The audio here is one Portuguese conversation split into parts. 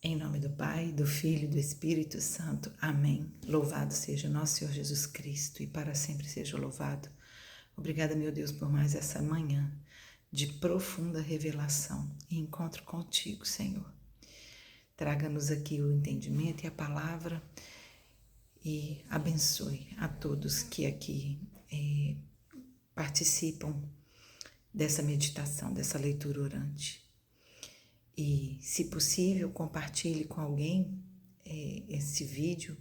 Em nome do Pai, do Filho e do Espírito Santo. Amém. Louvado seja nosso Senhor Jesus Cristo e para sempre seja louvado. Obrigada, meu Deus, por mais essa manhã de profunda revelação e encontro contigo, Senhor. Traga-nos aqui o entendimento e a palavra e abençoe a todos que aqui participam dessa meditação, dessa leitura orante. E, se possível, compartilhe com alguém esse vídeo,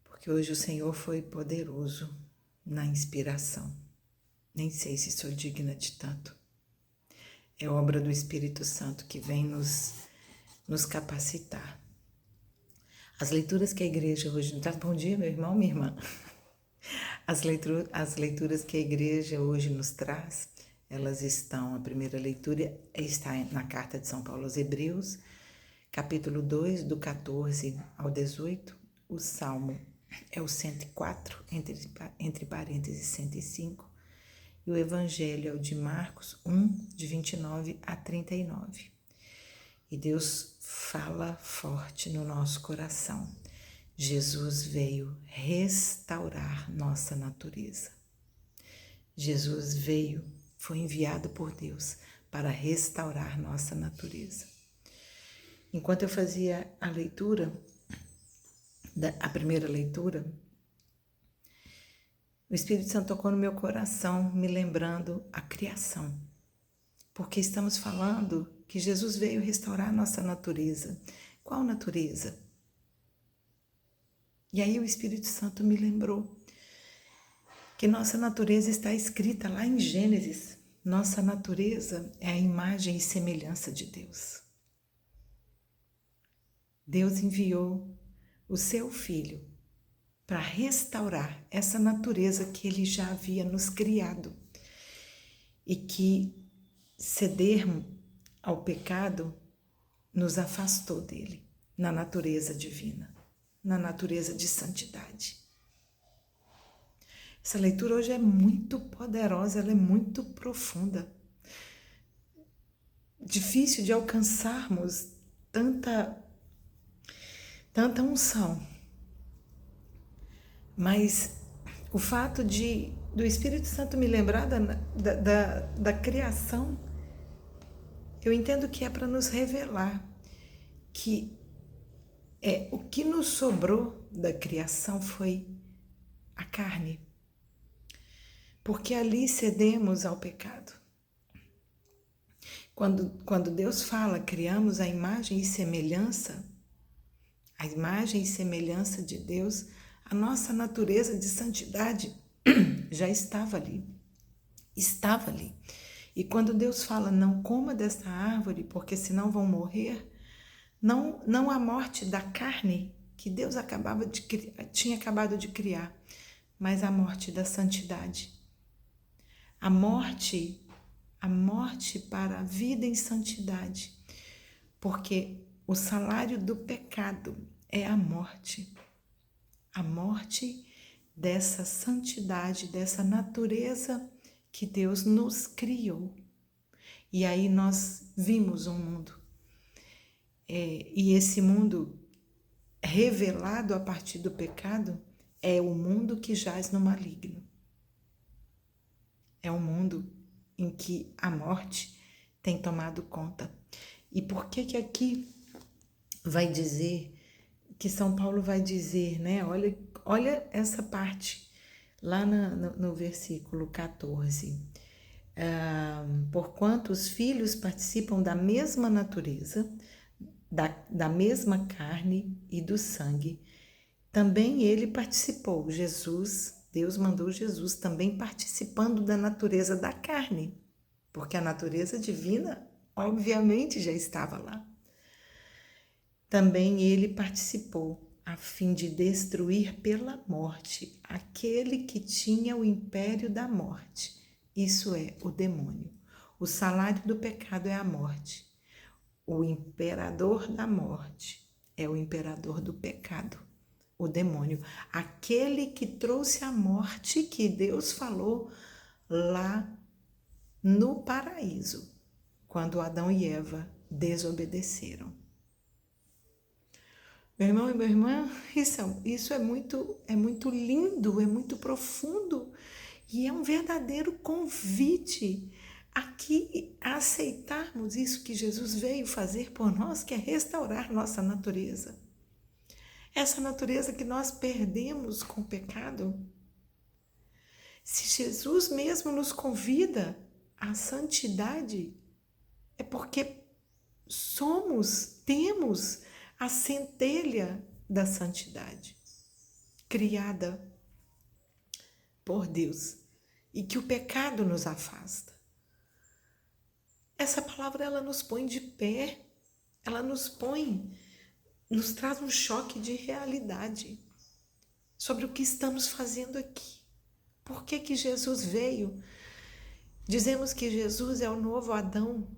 porque hoje o Senhor foi poderoso na inspiração. Nem sei se sou digna de tanto. É obra do Espírito Santo que vem nos capacitar. As leituras que a igreja hoje nos traz... Bom dia, meu irmão, minha irmã. As leituras que a igreja hoje nos traz, elas estão, a primeira leitura está na carta de São Paulo aos Hebreus, capítulo 2, do 14 ao 18. O salmo é o 104, entre parênteses 105. E o evangelho é o de Marcos 1, de 29 a 39. E Deus fala forte no nosso coração. Jesus veio restaurar nossa natureza. Jesus foi enviado por Deus para restaurar nossa natureza. Enquanto eu fazia a leitura, a primeira leitura, o Espírito Santo tocou no meu coração, me lembrando a criação. Porque estamos falando que Jesus veio restaurar nossa natureza. Qual natureza? E aí o Espírito Santo me lembrou que nossa natureza está escrita lá em Gênesis. Nossa natureza é a imagem e semelhança de Deus. Deus enviou o seu Filho para restaurar essa natureza que Ele já havia nos criado e que ceder ao pecado nos afastou dele, na natureza divina, na natureza de santidade. Essa leitura hoje é muito poderosa, ela é muito profunda. Difícil de alcançarmos tanta unção. Mas o fato do Espírito Santo me lembrar da criação, eu entendo que é para nos revelar que o que nos sobrou da criação foi a carne. Porque ali cedemos ao pecado. Quando Deus fala, criamos a imagem e semelhança de Deus, a nossa natureza de santidade já estava ali. E quando Deus fala, não coma dessa árvore, porque senão vão morrer, não a morte da carne que Deus tinha acabado de criar, mas a morte da santidade. A morte para a vida em santidade, porque o salário do pecado é a morte dessa santidade, dessa natureza que Deus nos criou. E aí nós vimos um mundo, e esse mundo revelado a partir do pecado é o mundo que jaz no maligno. É um mundo em que a morte tem tomado conta. E por que aqui vai dizer, que São Paulo vai dizer, né? Olha essa parte, lá no versículo 14. Porquanto os filhos participam da mesma natureza, da mesma carne e do sangue, também ele participou, Deus mandou Jesus também participando da natureza da carne, porque a natureza divina, obviamente, já estava lá. Também ele participou, a fim de destruir pela morte aquele que tinha o império da morte, isso é, o demônio. O salário do pecado é a morte. O imperador da morte é o imperador do pecado, o demônio, aquele que trouxe a morte que Deus falou lá no paraíso, quando Adão e Eva desobedeceram. Meu irmão e minha irmã, isso é muito lindo, é muito profundo e é um verdadeiro convite aqui a aceitarmos isso que Jesus veio fazer por nós, que é restaurar nossa natureza. Essa natureza que nós perdemos com o pecado. Se Jesus mesmo nos convida à santidade, é porque temos a centelha da santidade, criada por Deus, e que o pecado nos afasta. Essa palavra, ela nos põe de pé, ela nos traz um choque de realidade sobre o que estamos fazendo aqui. Por que Jesus veio? Dizemos que Jesus é o novo Adão,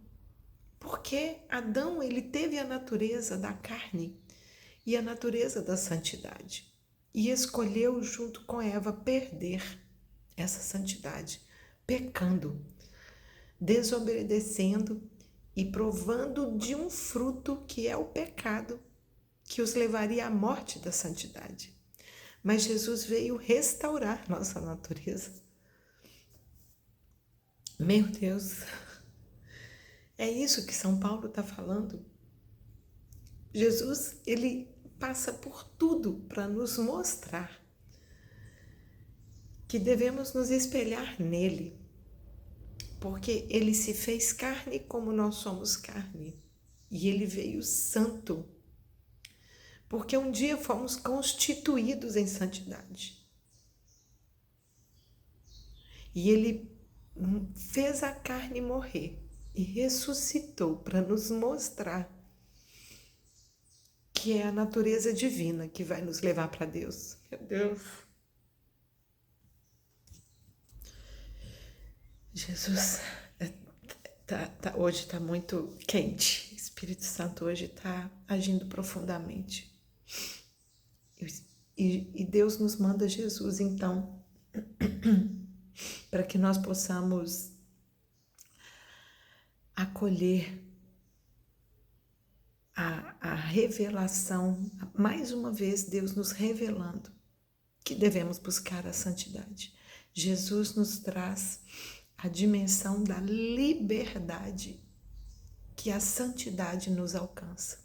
porque Adão, ele teve a natureza da carne e a natureza da santidade, e escolheu junto com Eva perder essa santidade, pecando, desobedecendo e provando de um fruto que é o pecado, que os levaria à morte da santidade. Mas Jesus veio restaurar nossa natureza. Meu Deus, é isso que São Paulo está falando. Jesus, ele passa por tudo para nos mostrar que devemos nos espelhar nele, porque ele se fez carne como nós somos carne, e ele veio santo, porque um dia fomos constituídos em santidade. E ele fez a carne morrer e ressuscitou para nos mostrar que é a natureza divina que vai nos levar para Deus. Meu Deus. Jesus, hoje está muito quente. O Espírito Santo hoje está agindo profundamente. E Deus nos manda Jesus, então, para que nós possamos acolher a revelação, mais uma vez Deus nos revelando que devemos buscar a santidade. Jesus nos traz a dimensão da liberdade que a santidade nos alcança.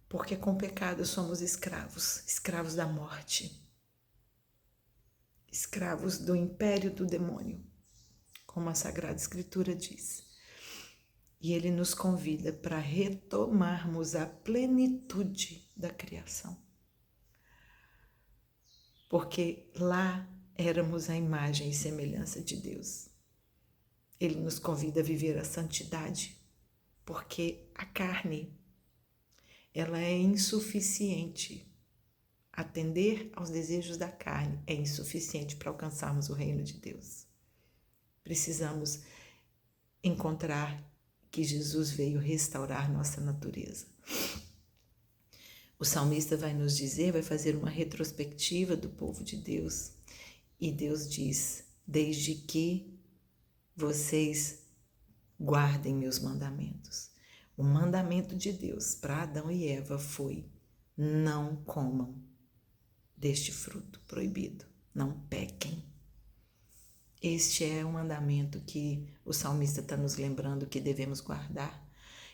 Porque com o pecado somos escravos da morte, escravos do império do demônio, como a Sagrada Escritura diz. E ele nos convida para retomarmos a plenitude da criação. Porque lá éramos a imagem e semelhança de Deus. Ele nos convida a viver a santidade, porque a carne, ela é insuficiente. Atender aos desejos da carne é insuficiente para alcançarmos o reino de Deus. Precisamos encontrar que Jesus veio restaurar nossa natureza. O salmista vai nos dizer, vai fazer uma retrospectiva do povo de Deus, e Deus diz: desde que vocês guardem meus mandamentos. O mandamento de Deus para Adão e Eva foi: não comam deste fruto proibido, não pequem. Este é um mandamento que o salmista está nos lembrando que devemos guardar.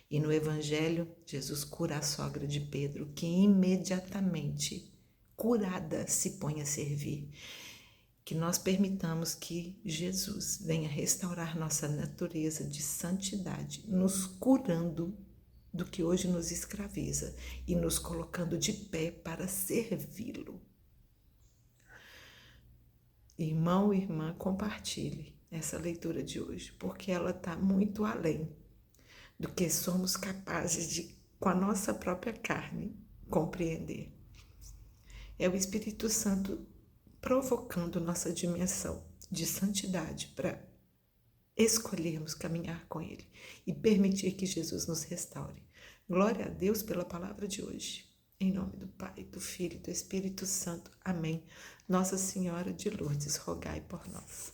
E no Evangelho, Jesus cura a sogra de Pedro, que imediatamente, curada, se põe a servir. Que nós permitamos que Jesus venha restaurar nossa natureza de santidade, nos curando do que hoje nos escraviza e nos colocando de pé para servi-lo. Irmão e irmã, compartilhe essa leitura de hoje, porque ela está muito além do que somos capazes de, com a nossa própria carne, compreender. É o Espírito Santo provocando nossa dimensão de santidade para escolhermos caminhar com Ele e permitir que Jesus nos restaure. Glória a Deus pela palavra de hoje. Em nome do Pai, do Filho e do Espírito Santo. Amém. Nossa Senhora de Lourdes, rogai por nós.